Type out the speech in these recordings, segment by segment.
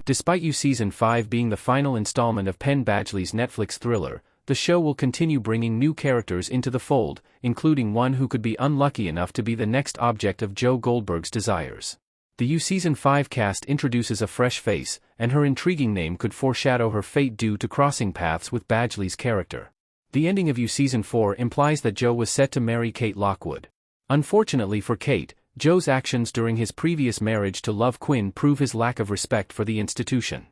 Despite Season 5 being the final installment of Penn Badgley's Netflix thriller, the show will continue bringing new characters into the fold, including one who could be unlucky enough to be the next object of Joe Goldberg's desires. The Season 5 cast introduces a fresh face, and her intriguing name could foreshadow her fate due to crossing paths with Badgley's character. The ending of Season 4 implies that Joe was set to marry Kate Lockwood. Unfortunately for Kate, Joe's actions during his previous marriage to Love Quinn prove his lack of respect for the institution.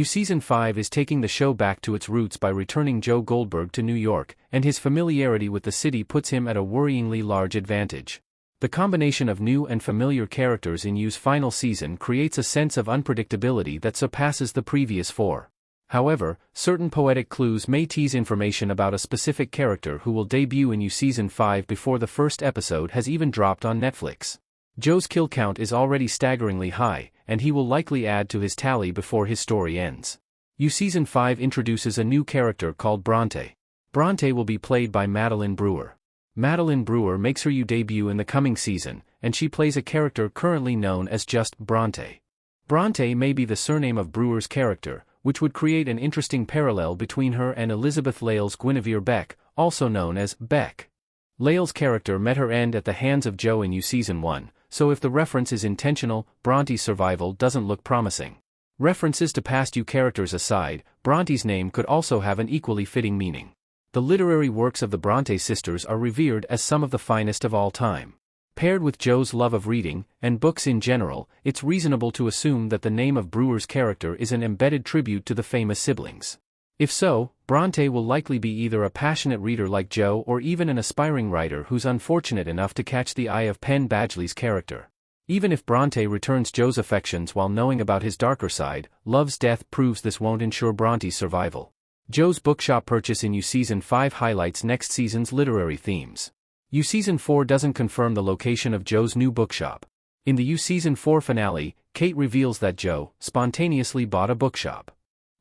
Season 5 is taking the show back to its roots by returning Joe Goldberg to New York, and his familiarity with the city puts him at a worryingly large advantage. The combination of new and familiar characters in U's final season creates a sense of unpredictability that surpasses the previous four. However, certain poetic clues may tease information about a specific character who will debut in Season 5 before the first episode has even dropped on Netflix. Joe's kill count is already staggeringly high, and he will likely add to his tally before his story ends. Season 5 introduces a new character called Bronte. Bronte will be played by Madeline Brewer. Madeline Brewer makes her debut in the coming season, and she plays a character currently known as just Bronte. Bronte may be the surname of Brewer's character, which would create an interesting parallel between her and Elizabeth Lail's Guinevere Beck, also known as Beck. Lail's character met her end at the hands of Joe in Season 1, so if the reference is intentional, Bronte's survival doesn't look promising. References to past characters aside, Bronte's name could also have an equally fitting meaning. The literary works of the Bronte sisters are revered as some of the finest of all time. Paired with Joe's love of reading, and books in general, it's reasonable to assume that the name of Brewer's character is an embedded tribute to the famous siblings. If so, Bronte will likely be either a passionate reader like Joe or even an aspiring writer who's unfortunate enough to catch the eye of Penn Badgley's character. Even if Bronte returns Joe's affections while knowing about his darker side, Love's death proves this won't ensure Bronte's survival. Joe's bookshop purchase in Season 5 highlights next season's literary themes. Season 4 doesn't confirm the location of Joe's new bookshop. In the Season 4 finale, Kate reveals that Joe spontaneously bought a bookshop.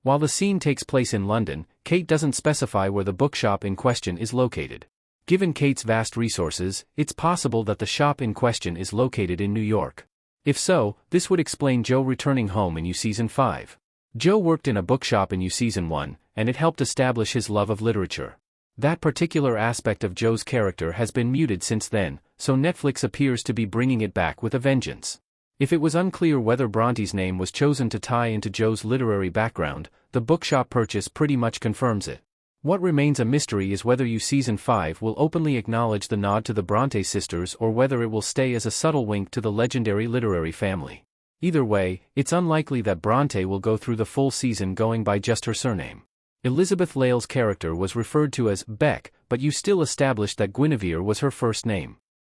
While the scene takes place in London, Kate doesn't specify where the bookshop in question is located. Given Kate's vast resources, it's possible that the shop in question is located in New York. If so, this would explain Joe returning home in Season 5. Joe worked in a bookshop in Season 1, and it helped establish his love of literature. That particular aspect of Joe's character has been muted since then, so Netflix appears to be bringing it back with a vengeance. If it was unclear whether Bronte's name was chosen to tie into Joe's literary background, the bookshop purchase pretty much confirms it. What remains a mystery is whether Season 5 will openly acknowledge the nod to the Bronte sisters or whether it will stay as a subtle wink to the legendary literary family. Either way, it's unlikely that Bronte will go through the full season going by just her surname. Elizabeth Lail's character was referred to as Beck, but you still established that Guinevere was her first name.